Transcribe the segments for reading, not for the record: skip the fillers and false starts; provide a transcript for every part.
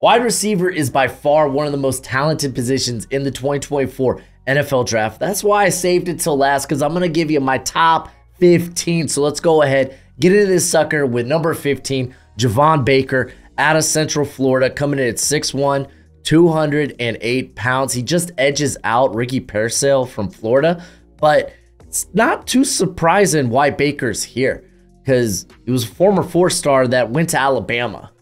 Wide receiver is by far one of the most talented positions in the 2024 NFL draft. That's why I saved it till last, because I'm going to give you my top 15. So let's go ahead, get into this sucker with number 15, Javon Baker out of Central Florida, coming in at 6'1", 208 pounds. He just edges out Ricky Pearsall from Florida, but it's not too surprising why Baker's here, because he was a former four-star that went to Alabama.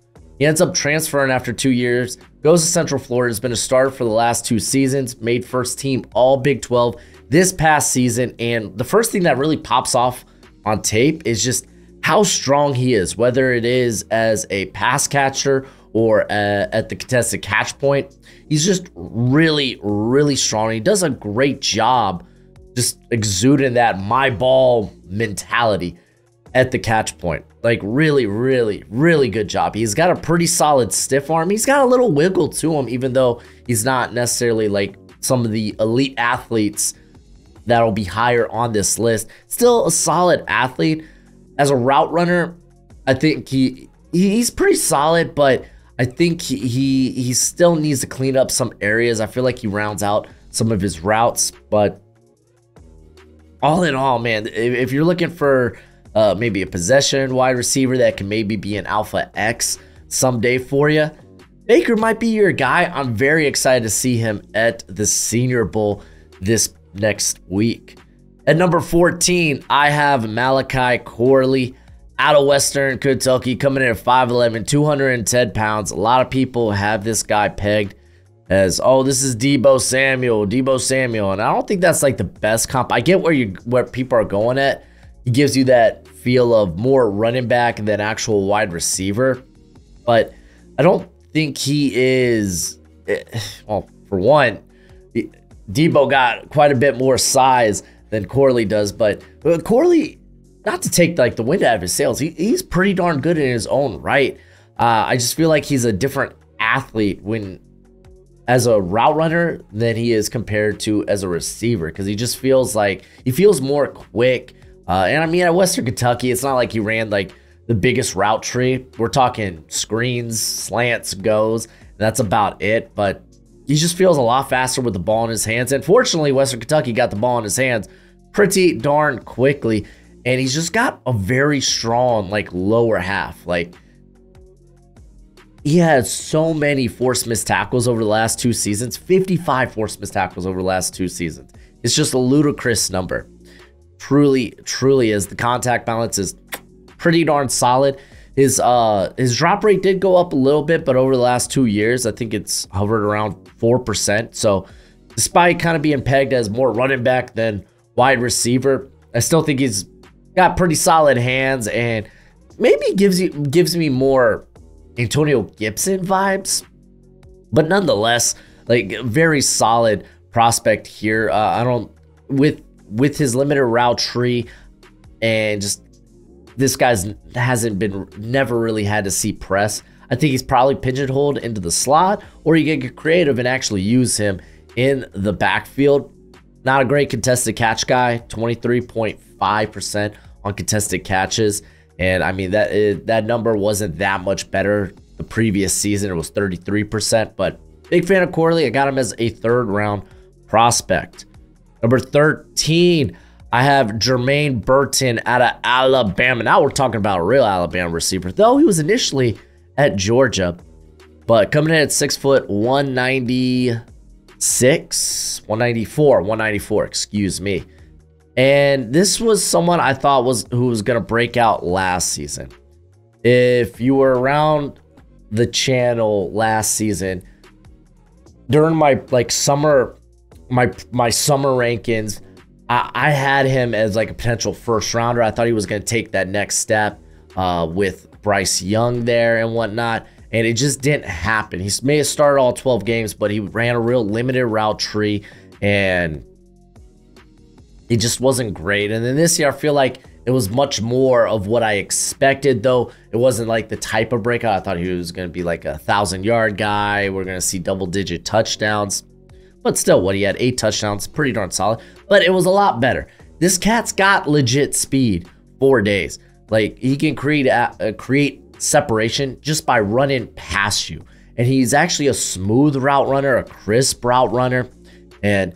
He ends up transferring after 2 years, goes to Central Florida, has been a starter for the last 2 seasons, made first team all Big 12 this past season. And the first thing that really pops off on tape is just how strong he is, whether it is as a pass catcher or at the contested catch point. He's just really, really strong. He does a great job just exuding that my ball mentality at the catch point. Like really, really, really good job. He's got a pretty solid stiff arm. He's got a little wiggle to him, even though he's not necessarily like some of the elite athletes that'll be higher on this list. Still a solid athlete. As a route runner, I think he's pretty solid, but I think he still needs to clean up some areas. I feel like he rounds out some of his routes, but all in all, man, if you're looking for maybe a possession wide receiver that can maybe be an Alpha X someday for you, Baker might be your guy. I'm very excited to see him at the Senior Bowl this next week. At number 14, I have Malachi Corley out of Western Kentucky, coming in at 5'11", 210 pounds. A lot of people have this guy pegged as, oh, this is Deebo Samuel, and I don't think that's like the best comp. I get where people are going at. He gives you that feel of more running back than actual wide receiver, but I don't think he is. Well, for one, Deebo got quite a bit more size than Corley does, but Corley, not to take like the wind out of his sails, he's pretty darn good in his own right. I just feel like he's a different athlete as a route runner than he is compared to as a receiver, because he just feels like he feels more quick. And I mean, at Western Kentucky, it's not like he ran like the biggest route tree. We're talking screens, slants, goes. That's about it. But he just feels a lot faster with the ball in his hands. And fortunately, Western Kentucky got the ball in his hands pretty darn quickly. And he's just got a very strong, like, lower half. Like, he has so many forced missed tackles over the last 2 seasons. 55 forced missed tackles over the last 2 seasons. It's just a ludicrous number. Truly, truly is. The contact balance is pretty darn solid. His drop rate did go up a little bit, but over the last 2 years, I think it's hovered around 4%. So despite kind of being pegged as more running back than wide receiver, I still think he's got pretty solid hands, and maybe gives me more Antonio Gibson vibes. But nonetheless, like, very solid prospect here. With his limited route tree, and just this guy's never really had to see press. I think he's probably pigeonholed into the slot, or you can get creative and actually use him in the backfield. Not a great contested catch guy, 23.5% on contested catches. And I mean, that number wasn't that much better the previous season. It was 33%, but big fan of Corley. I got him as a 3rd round prospect. Number 13, I have Jermaine Burton out of Alabama. Now we're talking about a real Alabama receiver, though he was initially at Georgia, but coming in at 6 foot, 194, excuse me. And this was someone I thought who was going to break out last season. If you were around the channel last season, during my summer rankings, I had him as like a potential 1st rounder. I thought he was going to take that next step with Bryce Young there and whatnot, and it just didn't happen. He may have started all 12 games, but he ran a real limited route tree, and it just wasn't great. And then this year, I feel like it was much more of what I expected, though it wasn't like the type of breakout. I thought he was going to be like a 1,000-yard guy. We're going to see double-digit touchdowns. But still, what he had, 8 touchdowns, pretty darn solid. But it was a lot better. This cat's got legit speed. 4 days. Like, he can create separation just by running past you. And he's actually a smooth route runner, a crisp route runner. And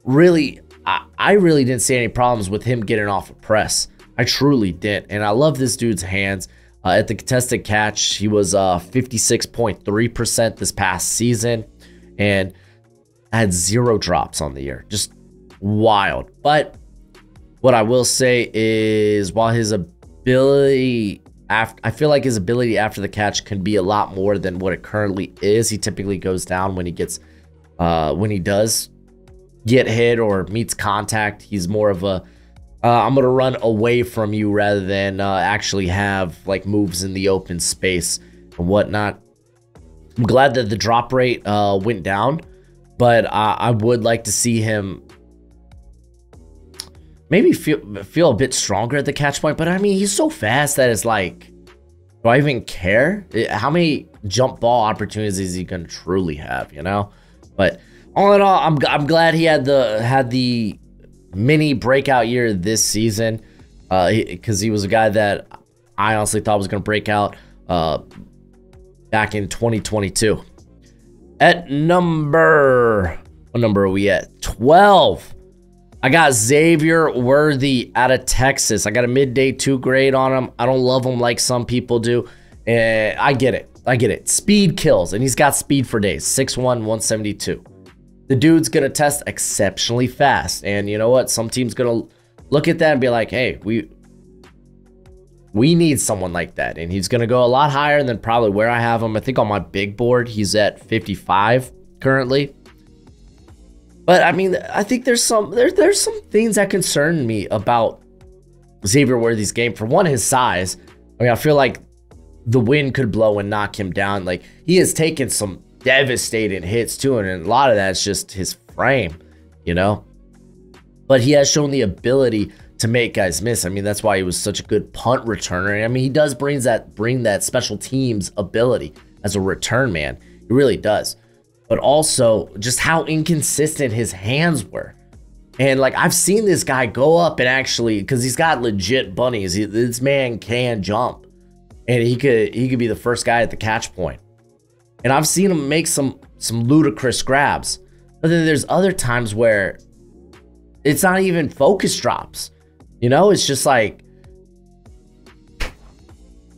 really, I really didn't see any problems with him getting off a press. I truly didn't. And I love this dude's hands. At the contested catch, he was 56.3% this past season and had 0 drops on the year. Just wild. But what I will say is, while his ability, I feel like his ability after the catch can be a lot more than what it currently is. He typically goes down when he gets, when he does get hit or meets contact. He's more of a, I'm going to run away from you rather than actually have like moves in the open space and whatnot. I'm glad that the drop rate went down, but I would like to see him maybe feel a bit stronger at the catch point. But I mean, he's so fast that it's like, do I even care? How many jump ball opportunities is he going to truly have, you know? But all in all, I'm glad he had the mini breakout year this season, because he was a guy that I honestly thought was going to break out back in 2022. At what number are we at? 12. I got Xavier Worthy out of Texas. I got a midday 2 grade on him. I don't love him like some people do. I get it. Speed kills, and he's got speed for days. 6'1", 172. The dude's going to test exceptionally fast. And you know what? Some team's going to look at that and be like, hey, we need someone like that. And he's going to go a lot higher than probably where I have him. I think on my big board, he's at 55 currently. But I mean, I think there's some things that concern me about Xavier Worthy's game. For one, his size. I mean, I feel like the wind could blow and knock him down. Like, he has taken some devastating hits too, and a lot of that's just his frame, you know. But he has shown the ability to make guys miss. I mean, that's why he was such a good punt returner. I mean, he does bring that special teams ability as a return man. He really does. But also just how inconsistent his hands were. And like, I've seen this guy go up and actually, because he's got legit bunnies, this man can jump, and he could be the first guy at the catch point. And I've seen him make some ludicrous grabs. But then there's other times where it's not even focus drops. You know, it's just like,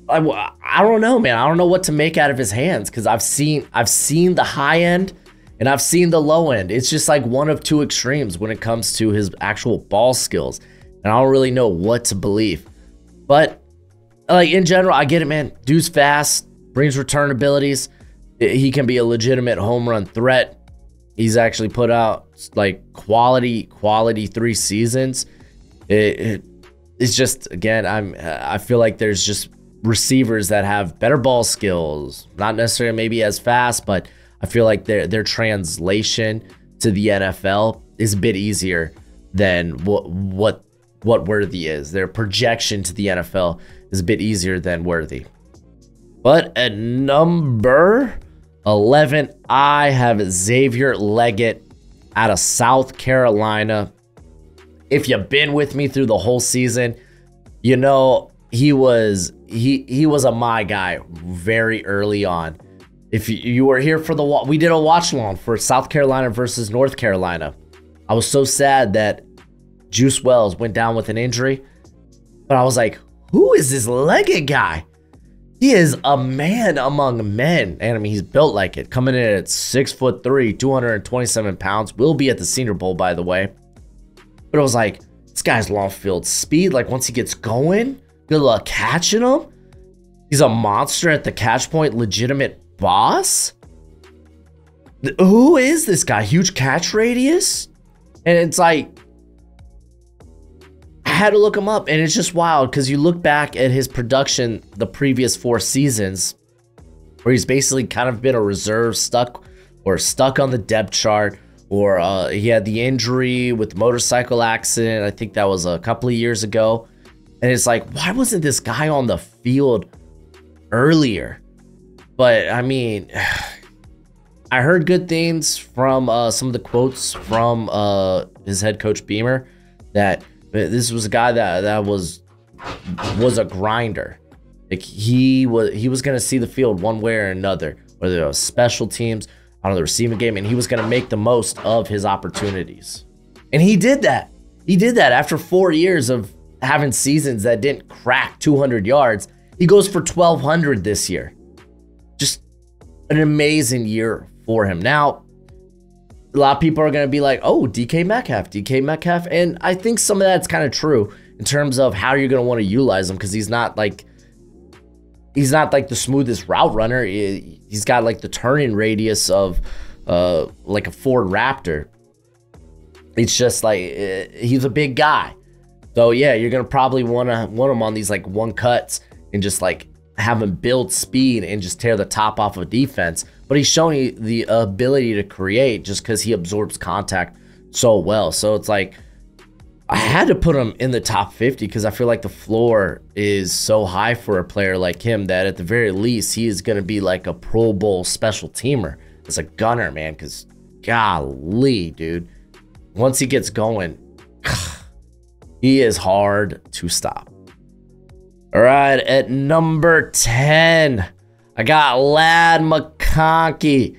I don't know, man. I don't know what to make out of his hands, because I've seen the high end and I've seen the low end. It's just like one of two extremes when it comes to his actual ball skills. And I don't really know what to believe. But like, in general, I get it, man. Dude's fast, brings return abilities. He can be a legitimate home run threat. He's actually put out like quality 3 seasons. It's just, again, I feel like there's just receivers that have better ball skills, not necessarily maybe as fast, but I feel like their translation to the NFL is a bit easier than what Worthy is. Their projection to the NFL is a bit easier than Worthy. But at number 11, I have Xavier Legette out of South Carolina. If you've been with me through the whole season, you know he was a my guy very early on. If you were here for we did a watch along for South Carolina versus North Carolina. I was so sad that Juice Wells went down with an injury, but I was like, who is this Legette guy? He is a man among men. And I mean, he's built like it. Coming in at 6'3", 227 pounds. Will be at the Senior Bowl, by the way. But I was like, this guy's long field speed. Like, once he gets going, good luck catching him. He's a monster at the catch point. Legitimate boss. Who is this guy? Huge catch radius. And it's like, I had to look him up, and it's just wild because you look back at his production the previous 4 seasons, where he's basically kind of been a reserve, stuck on the depth chart, or he had the injury with the motorcycle accident. I think that was a couple of years ago. And it's like, why wasn't this guy on the field earlier? But I mean, I heard good things from some of the quotes from his head coach Beamer, that this was a guy that was a grinder. Like, he was going to see the field one way or another. whether it was special teams, on the receiving game, and he was going to make the most of his opportunities. And he did that. He did that after 4 years of having seasons that didn't crack 200 yards. He goes for 1,200 this year. Just an amazing year for him. Now, a lot of people are going to be like, oh, DK Metcalf. And I think some of that's kind of true in terms of how you're going to want to utilize him, because he's not like the smoothest route runner. He's got like the turning radius of like a Ford Raptor. It's just like he's a big guy. So yeah, you're gonna probably want him on these like one cuts and just like have him build speed and just tear the top off of defense. But he's showing you the ability to create just because he absorbs contact so well. So it's like I had to put him in the top 50 because I feel like the floor is so high for a player like him that at the very least he is going to be like a Pro Bowl special teamer as a gunner, man. Because golly, dude, once he gets going, he is hard to stop. All right, at number 10, I got Lad McConkey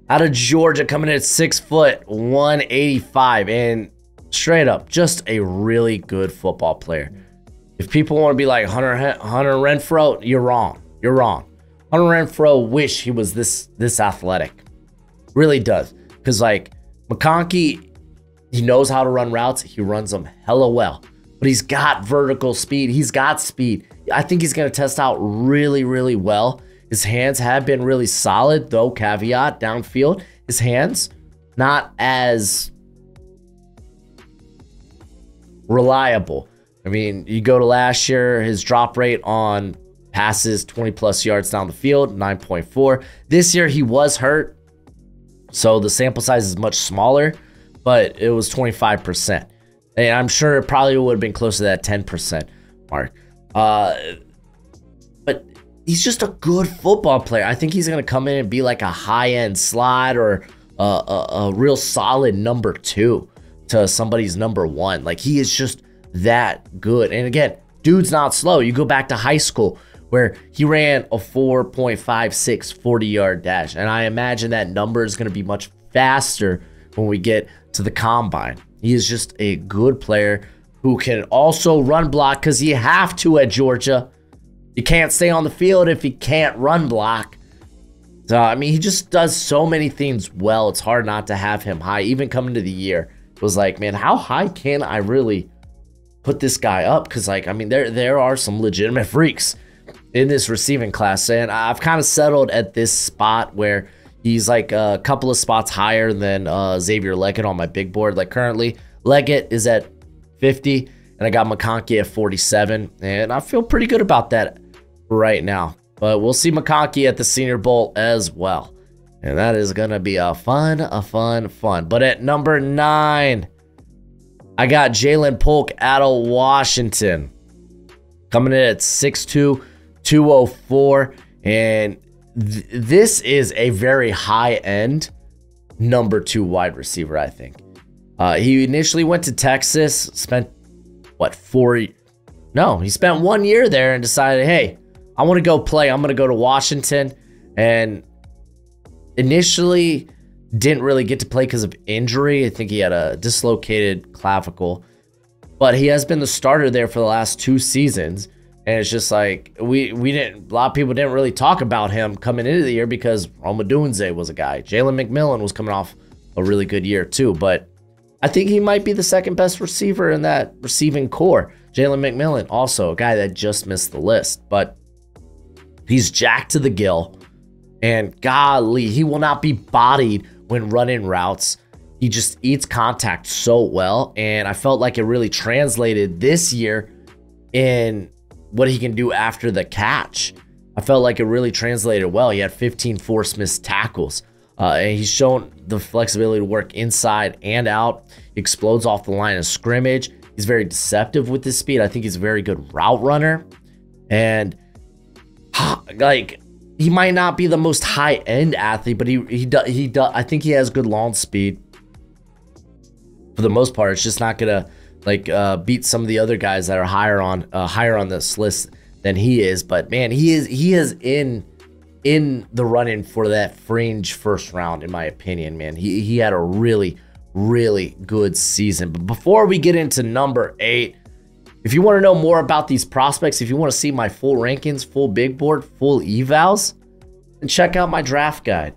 out of Georgia, coming in at 6 foot, 185, and straight up, just a really good football player. If people want to be like Hunter Renfrow, you're wrong. You're wrong. Hunter Renfrow wish he was this athletic. Really does. Because like McConkey, he knows how to run routes. He runs them hella well. But he's got vertical speed. He's got speed. I think he's going to test out really, really well. His hands have been really solid, though, caveat, downfield. His hands, not as reliable. I mean, you go to last year, his drop rate on passes 20+ yards down the field, 9.4. This year he was hurt, so the sample size is much smaller, but it was 25%. And I'm sure it probably would have been close to that 10% mark. But he's just a good football player. I think he's going to come in and be like a high-end slot or a real solid number 2 to somebody's number 1. Like, he is just that good. And again, dude's not slow. You go back to high school where he ran a 4.56 40-yard dash. And I imagine that number is going to be much faster when we get to the combine. He is just a good player who can also run block, because you have to at Georgia. You can't stay on the field if you can't run block. So, I mean, he just does so many things well. It's hard not to have him high. Even coming to the year, it was like, man, how high can I really put this guy up? Because, like, I mean, there are some legitimate freaks in this receiving class. And I've kind of settled at this spot where he's like a couple of spots higher than Xavier Legette on my big board. Like, currently, Legette is at 50, and I got McConkey at 47. And I feel pretty good about that right now. But we'll see McConkey at the Senior Bowl as well. And that is going to be a fun. But at number 9, I got Jalen Polk out of Washington, coming in at 6'2", 204. And this is a very high-end number 2 wide receiver, I think. He initially went to Texas, spent, what, he spent 1 year there and decided, hey, I want to go play. I'm going to go to Washington. And initially didn't really get to play because of injury. I think he had a dislocated clavicle. But he has been the starter there for the last 2 seasons. And it's just like, we didn't, a lot of people didn't really talk about him coming into the year because Odunze was a guy. Jalen McMillan was coming off a really good year too. But I think he might be the second best receiver in that receiving core. Jalen McMillan, also a guy that just missed the list. But he's jacked to the gill. And golly, he will not be bodied when running routes. He just eats contact so well. And I felt like it really translated this year in what he can do after the catch. I felt like it really translated well. He had 15 forced missed tackles. And he's shown the flexibility to work inside and out. He explodes off the line of scrimmage. He's very deceptive with his speed. I think he's a very good route runner. And like, he might not be the most high-end athlete, but I think he has good long speed. For the most part, it's just not gonna like beat some of the other guys that are higher on this list than he is. But man, he is in in the running for that fringe first round, in my opinion, man. He had a really, really good season. But before we get into number 8, if you want to know more about these prospects, if you want to see my full rankings, full big board, full evals, then check out my draft guide.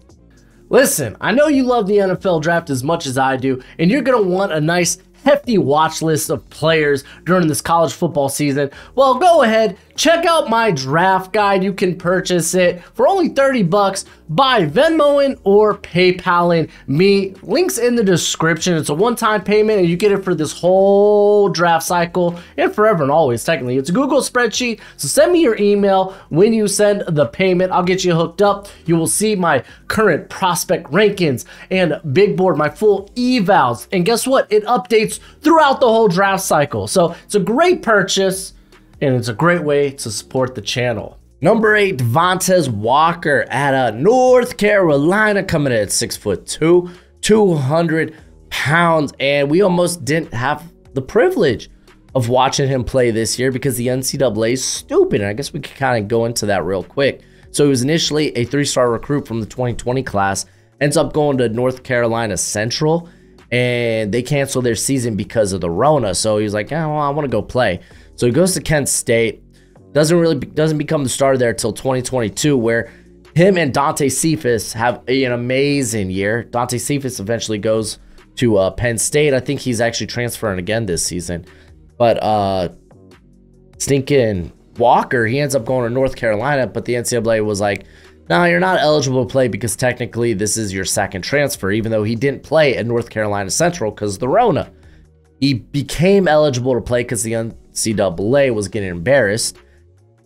Listen, I know you love the NFL draft as much as I do, and you're going to want a nice hefty watch list of players during this college football season. Well, go ahead, check out my draft guide. You can purchase it for only 30 bucks by Venmoing or PayPaling me. Links in the description. It's a one-time payment and you get it for this whole draft cycle and forever and always. Technically, it's a Google spreadsheet. So send me your email when you send the payment. I'll get you hooked up. You will see my current prospect rankings and big board, my full evals. And guess what? It updates throughout the whole draft cycle. So it's a great purchase and it's a great way to support the channel. Number 8, Devontez Walker out of North Carolina, coming in at 6'2", 200 pounds. And we almost didn't have the privilege of watching him play this year because the NCAA is stupid. And I guess we could kind of go into that real quick. So he was initially a 3-star recruit from the 2020 class, ends up going to North Carolina Central, and they canceled their season because of the Rona. So he's like, oh, well, I want to go play. So he goes to Kent State. Doesn't become the starter there until 2022, where him and Dante Cephas have an amazing year. Dante Cephas eventually goes to Penn State. I think he's actually transferring again this season. But stinking Walker, he ends up going to North Carolina, but the NCAA was like, no, you're not eligible to play because technically this is your second transfer, even though he didn't play at North Carolina Central because of the Rona. He became eligible to play because the NCAA was getting embarrassed.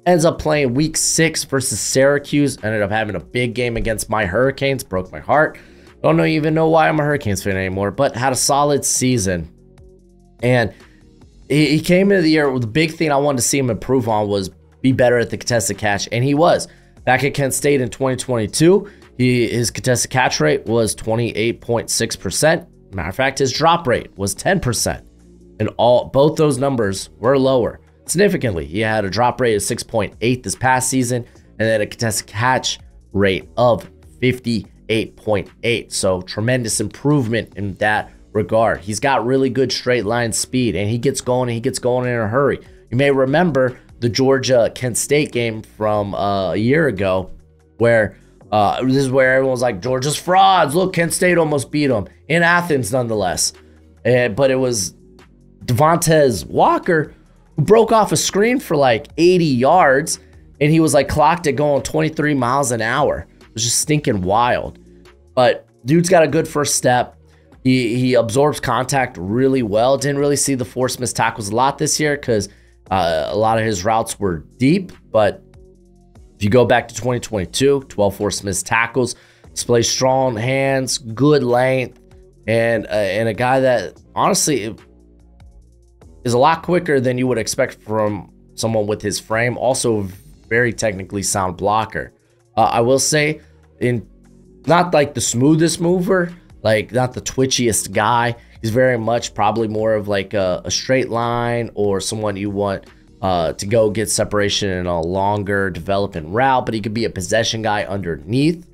Ends up playing week 6 versus Syracuse. Ended up having a big game against my Hurricanes. Broke my heart. Don't even know why I'm a Hurricanes fan anymore, but had a solid season. And he came into the year with the big thing I wanted to see him improve on was be better at the contested catch, and he was. Back at Kent State in 2022, his contested catch rate was 28.6%. Matter of fact, his drop rate was 10%. And both those numbers were lower significantly. He had a drop rate of 6.8 this past season, and then a contested catch rate of 58.8. So tremendous improvement in that regard. He's got really good straight line speed, and he gets going in a hurry. You may remember the Georgia-Kent State game from a year ago, where this is where everyone was like, Georgia's frauds. Look, Kent State almost beat them in Athens nonetheless. But it was Devontez Walker who broke off a screen for like 80 yards, and he was like clocked at going 23 miles an hour. It was just stinking wild. But dude's got a good first step. He absorbs contact really well. Didn't really see the forced missed tackles a lot this year because a lot of his routes were deep. But if you go back to 2022, 12 forced missed tackles, displays strong hands, good length, and a guy that honestly is a lot quicker than you would expect from someone with his frame. Also, very technically sound blocker. I will say, not like the smoothest mover, like not the twitchiest guy. He's very much probably more of like a straight line or someone you want to go get separation in a longer developing route, but he could be a possession guy underneath.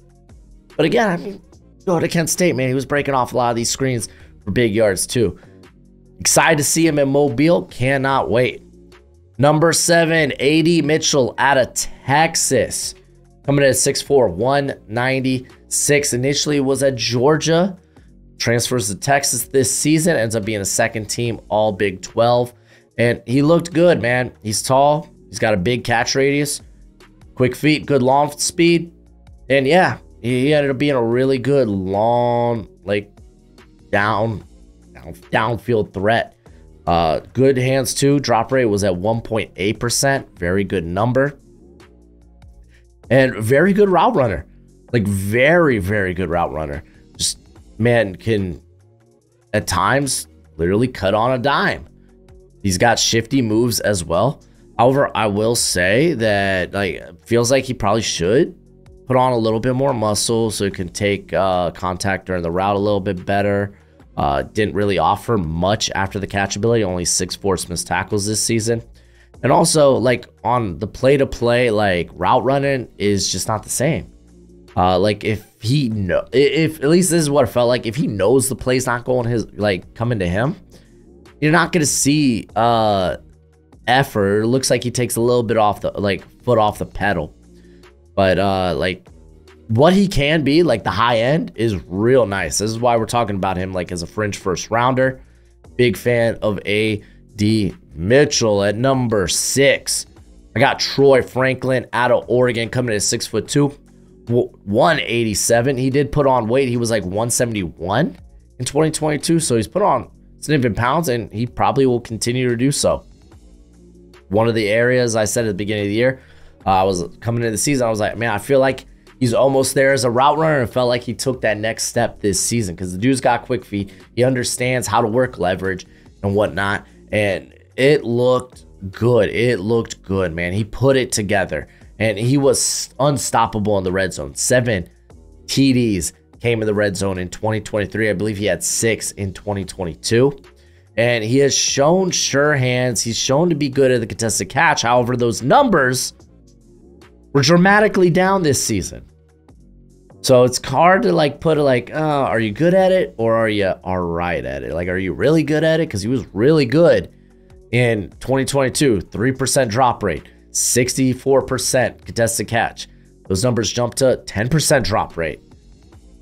But again, I mean, go to Kent State, man. He was breaking off a lot of these screens for big yards too. Excited to see him in Mobile. Cannot wait. Number 7, Adonai Mitchell out of Texas. Coming in at 6'4", 196. Initially was at Georgia. Transfers to Texas this season. Ends up being a second team All Big 12. And he looked good, man. He's tall. He's got a big catch radius. Quick feet, good long speed. And yeah, he ended up being a really good long, like downfield threat. Good hands too. Drop rate was at 1.8%. Very good number. And very good route runner. Like very, very good route runner. Just, man, can at times literally cut on a dime. He's got shifty moves as well. However, I will say that like feels like he probably should put on a little bit more muscle so he can take contact during the route a little bit better. Didn't really offer much after the catch ability. Only 6 forced missed tackles this season. And also, like, on the play-to-play, like, route running is just not the same. Like if at least this is what it felt like, if he knows the play's not going coming to him, you're not gonna see effort. It looks like he takes a little bit off the foot off the pedal. But like what he can be, like the high end, is real nice. This is why we're talking about him like as a fringe first rounder. Big fan of A.D. Mitchell at number 6. I got Troy Franklin out of Oregon, coming in at 6'2", 187. He did put on weight. He was like 171 in 2022, so he's put on significant pounds, and he probably will continue to do so. One of the areas I said at the beginning of the year, I was coming into the season, I was like, man, I feel like he's almost there as a route runner, and felt like he took that next step this season because the dude's got quick feet. He understands how to work leverage and whatnot, and it looked good. It looked good, man. He put it together, and he was unstoppable in the red zone. 7 TDs came in the red zone in 2023. I believe he had 6 in 2022. And he has shown sure hands. He's shown to be good at the contested catch. However, those numbers were dramatically down this season. So it's hard to like put it like, are you good at it or are you all right at it? Like, are you really good at it? Because he was really good in 2022. 3% drop rate, 64% contested catch. Those numbers jumped to 10% drop rate,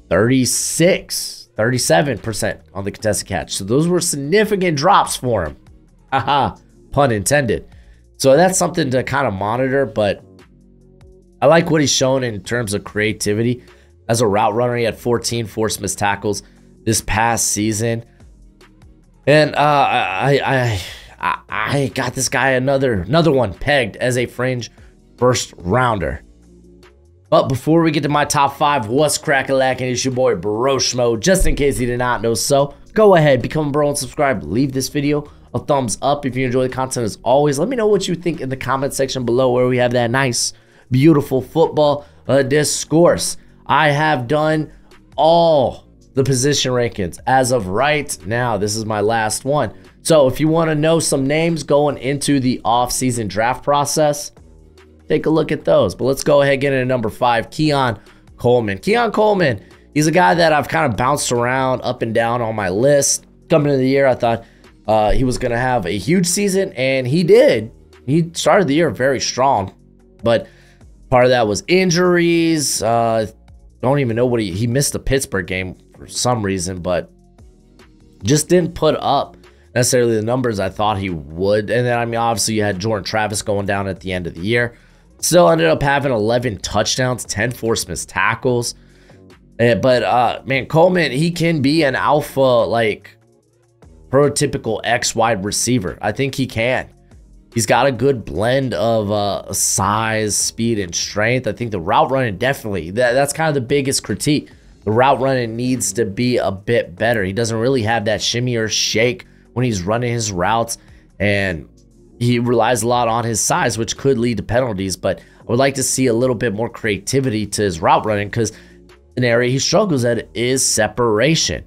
37% on the contested catch. So those were significant drops for him. Haha, pun intended. So that's something to kind of monitor, but I like what he's shown in terms of creativity. As a route runner, he had 14 forced missed tackles this past season. And I got this guy another one pegged as a fringe first rounder. But before we get to my top 5, what's crack-a-lackin'? It's your boy Broshmo. Just in case you did not know so, go ahead, become a bro and subscribe. Leave this video a thumbs up if you enjoy the content. As always, let me know what you think in the comment section below, where we have that nice, beautiful football discourse. I have done all the position rankings as of right now. This is my last one. So if you want to know some names going into the off-season draft process, take a look at those. But let's go ahead and get into number 5, Keon Coleman. Keon Coleman, he's a guy that I've kind of bounced around up and down on my list. Coming into the year, I thought he was going to have a huge season, and he did. He started the year very strong, but part of that was injuries. Don't even know what he missed the Pittsburgh game for some reason, but just didn't put up necessarily the numbers I thought he would. And then, I mean, obviously you had Jordan Travis going down at the end of the year. Still ended up having 11 touchdowns, 10 forced missed tackles. But man, Coleman, he can be an alpha, like prototypical X wide receiver. I think he can. He's got a good blend of size, speed, and strength. I think the route running, definitely, that's kind of the biggest critique. The route running needs to be a bit better. He doesn't really have that shimmy or shake when he's running his routes, and he relies a lot on his size, which could lead to penalties. But I would like to see a little bit more creativity to his route running, because an area he struggles at is separation.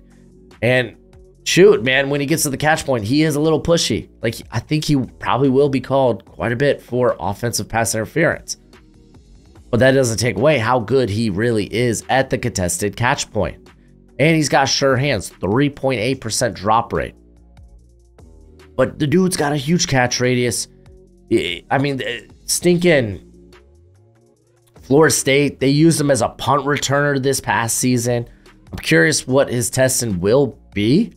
And shoot, man, when he gets to the catch point, he is a little pushy. Like, I think he probably will be called quite a bit for offensive pass interference. But that doesn't take away how good he really is at the contested catch point. And he's got sure hands, 3.8% drop rate. But the dude's got a huge catch radius. I mean, stinking Florida State, they used him as a punt returner this past season. I'm curious what his testing will be.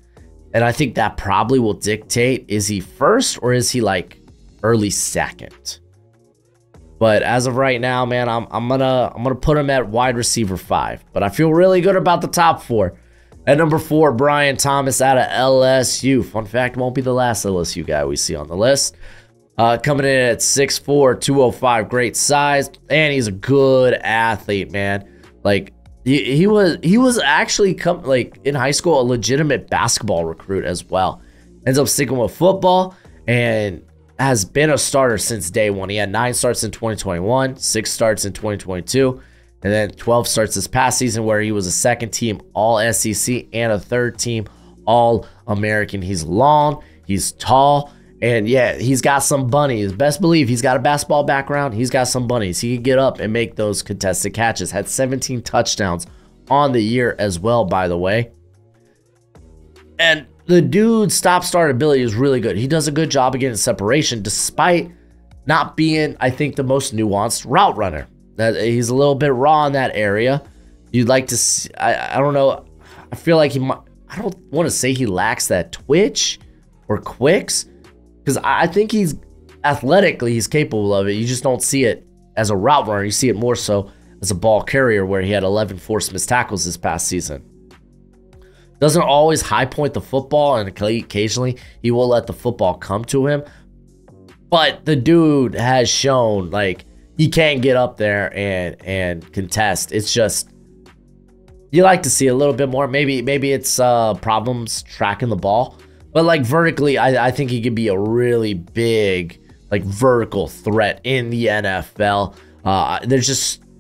And I think that probably will dictate, is he first or is he like early second? But as of right now, man, I'm gonna put him at wide receiver 5. But I feel really good about the top 4. At number 4, Brian Thomas out of LSU. Fun fact, won't be the last LSU guy we see on the list. Coming in at 6'4", 205, great size, and he's a good athlete, man. Like, he was actually in high school a legitimate basketball recruit as well. Ends up sticking with football and has been a starter since day one. He had 9 starts in 2021, 6 starts in 2022, and then 12 starts this past season, where he was a second-team All-SEC and a third-team All-American. He's long, he's tall, And yeah, he's got some bunnies. Best believe he's got a basketball background. He's got some bunnies. He can get up and make those contested catches. Had 17 touchdowns on the year as well, by the way. And the dude's stop-start ability is really good. He does a good job of getting separation despite not being, I think, the most nuanced route runner. He's a little bit raw in that area. You'd like to see, I don't know. I feel like I don't want to say he lacks that twitch or quicks, because I think he's athletically, he's capable of it. You just don't see it as a route runner. You see it more so as a ball carrier, where he had 11 forced missed tackles this past season. Doesn't always high point the football, and occasionally he will let the football come to him. But the dude has shown like he can get up there and contest. It's just you like to see a little bit more. Maybe it's problems tracking the ball, but like vertically, I think he could be a really big like vertical threat in the NFL.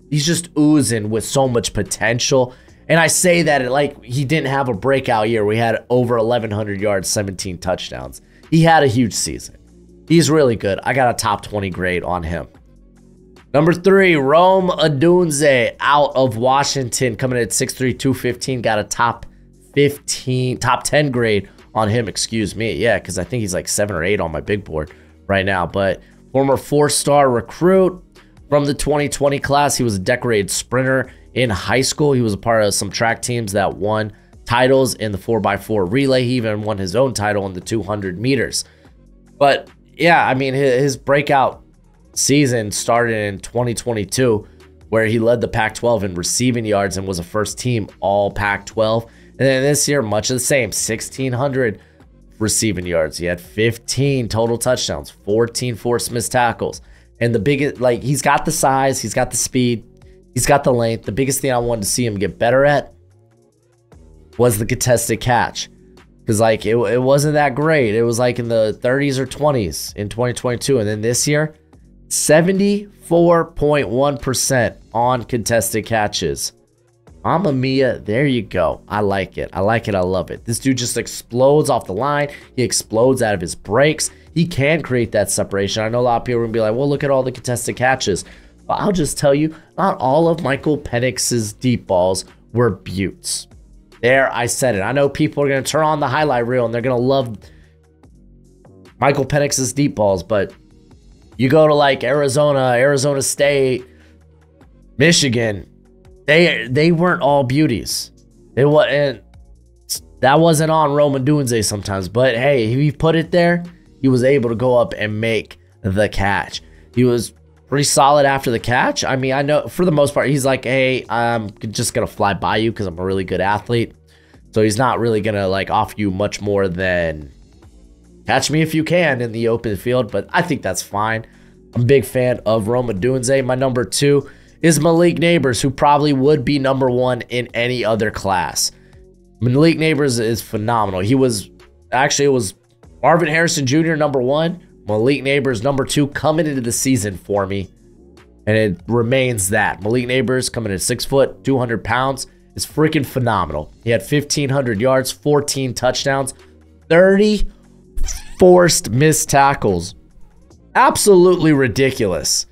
He's just oozing with so much potential. And I say that like he didn't have a breakout year. We had over 1,100 yards, 17 touchdowns. He had a huge season. He's really good. I got a top 20 grade on him. Number 3, Rome Odunze out of Washington, coming in at 6'3", 215. Got a top 10 grade on him, excuse me. Yeah, because I think he's like 7 or 8 on my big board right now. But former 4-star recruit from the 2020 class. He was a decorated sprinter in high school. He was a part of some track teams that won titles in the 4x4 relay. He even won his own title in the 200 meters. But yeah, I mean, his breakout season started in 2022, where he led the Pac-12 in receiving yards and was a first team all Pac-12. And then this year, much of the same, 1,600 receiving yards. He had 15 total touchdowns, 14 forced missed tackles. And the biggest, like, he's got the size, he's got the speed, he's got the length. The biggest thing I wanted to see him get better at was the contested catch. Because, like, it wasn't that great. It was, like, in the 30s or 20s in 2022. And then this year, 74.1% on contested catches. Mamma mia, there you go. I like it. I like it. I love it. This dude just explodes off the line. He explodes out of his breaks. He can create that separation. I know a lot of people are going to be like, well, look at all the contested catches. But I'll just tell you, not all of Michael Penix's deep balls were buttes. There, I said it. I know people are going to turn on the highlight reel and they're going to love Michael Penix's deep balls, but you go to like Arizona State, Michigan, they weren't all beauties. That wasn't on Rome Odunze sometimes, but hey, if he put it there, he was able to go up and make the catch. He was pretty solid after the catch. I mean, I know for the most part, he's like, hey, I'm just going to fly by you because I'm a really good athlete. So he's not really going to like offer you much more than catch me if you can in the open field, but I think that's fine. I'm a big fan of Rome Odunze. My number 2 is Malik Nabers, who probably would be number 1 in any other class. Malik Nabers is phenomenal. It was Marvin Harrison Jr. number 1, Malik Nabers number 2 coming into the season for me, and it remains that. Malik Nabers coming in at 6 foot, 200 pounds is freaking phenomenal. He had 1,500 yards, 14 touchdowns, 30 forced missed tackles. Absolutely ridiculous.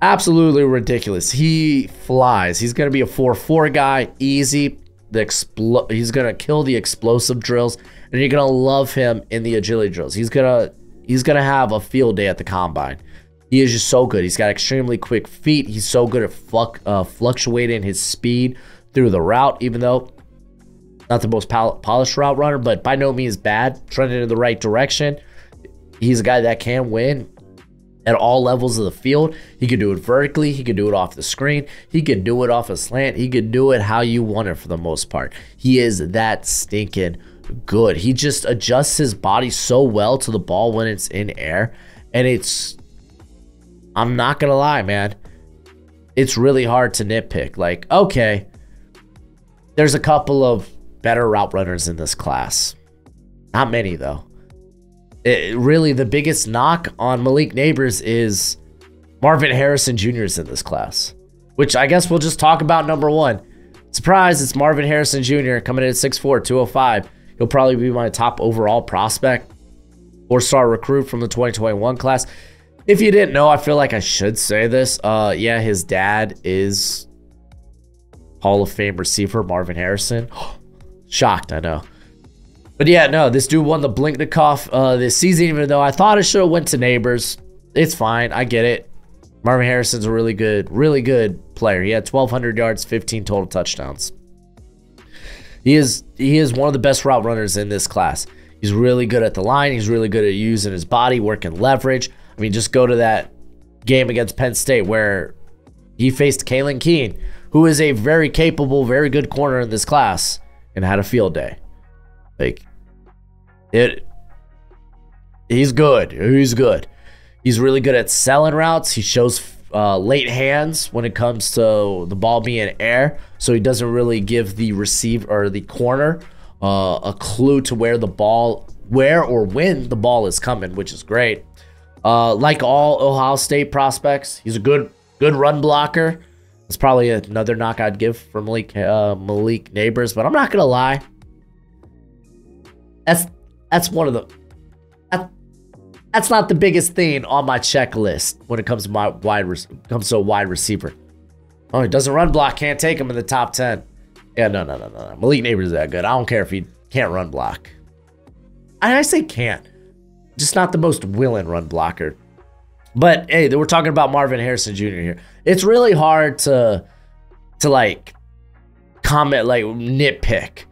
Absolutely ridiculous. He flies. He's going to be a 4-4 guy, easy. He's going to kill the explosive drills, and you're going to love him in the agility drills. He's going to have a field day at the combine. He is just so good. He's got extremely quick feet. He's so good at fluctuating his speed through the route, even though not the most polished route runner, but by no means bad, trending in the right direction. He's a guy that can win at all levels of the field. He could do it vertically. He could do it off the screen. He could do it off a slant. He could do it how you want it for the most part. He is that stinking good. He just adjusts his body so well to the ball when it's in air. And I'm not going to lie, man. It's really hard to nitpick. Like, okay, there's a couple of better route runners in this class. Not many, though. Really, the biggest knock on Malik Nabers is Marvin Harrison Jr. is in this class, which I guess we'll just talk about number 1. Surprise, it's Marvin Harrison Jr. coming in at 6'4", 205. He'll probably be my top overall prospect. 4-star recruit from the 2021 class. If you didn't know, I feel like I should say this. Yeah, his dad is Hall of Fame receiver Marvin Harrison. Shocked, I know. But yeah, no, this dude won the Blinknikoff this season, even though I thought it should have went to Nabers. It's fine. I get it. Marvin Harrison's a really good player. He had 1,200 yards, 15 total touchdowns. He is one of the best route runners in this class. He's really good at the line. He's really good at using his body, working leverage. I mean, just go to that game against Penn State where he faced Kalen Keene, who is a very capable, very good corner in this class, and had a field day. Like, he's good. He's good. He's really good at selling routes. He shows late hands when it comes to the ball being in air, so he doesn't really give the receiver or the corner a clue to where or when the ball is coming, which is great. Like all Ohio State prospects, he's a good run blocker. It's probably another knock I'd give for Malik Nabers, but I'm not gonna lie. That's one of the that's not the biggest thing on my checklist when it comes to my wide receiver. Oh, he doesn't run block, can't take him in the top 10. Yeah, no. Malik Nabers is that good. I don't care if he can't run block. I say can't. Just not the most willing run blocker. But hey, we're talking about Marvin Harrison Jr. here. It's really hard to like comment, like nitpick.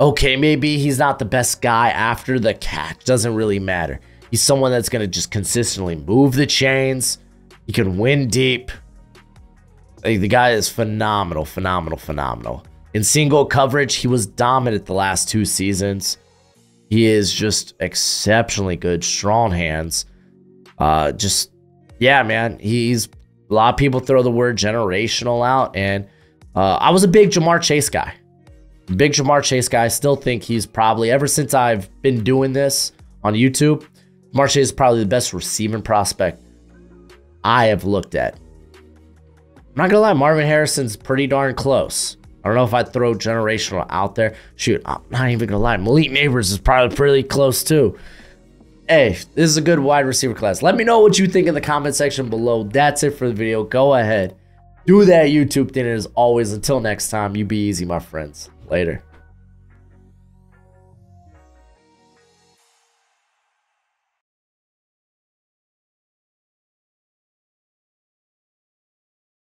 Okay, maybe he's not the best guy after the catch. Doesn't really matter. He's someone that's going to just consistently move the chains. He can win deep. Like, the guy is phenomenal. In single coverage, he was dominant the last 2 seasons. He is just exceptionally good. Strong hands. Yeah, man. A lot of people throw the word generational out. And I was a big Jamar Chase guy. Still think he's probably, ever since I've been doing this on YouTube, Jamar Chase is probably the best receiving prospect I have looked at. I'm not gonna lie, Marvin Harrison's pretty darn close. I don't know if I'd throw generational out there. Shoot, I'm not even gonna lie. Malik Nabers is probably pretty close too. Hey, this is a good wide receiver class. Let me know what you think in the comment section below. That's it for the video. Go ahead, do that YouTube thing. And as always, until next time, you be easy, my friends. Later.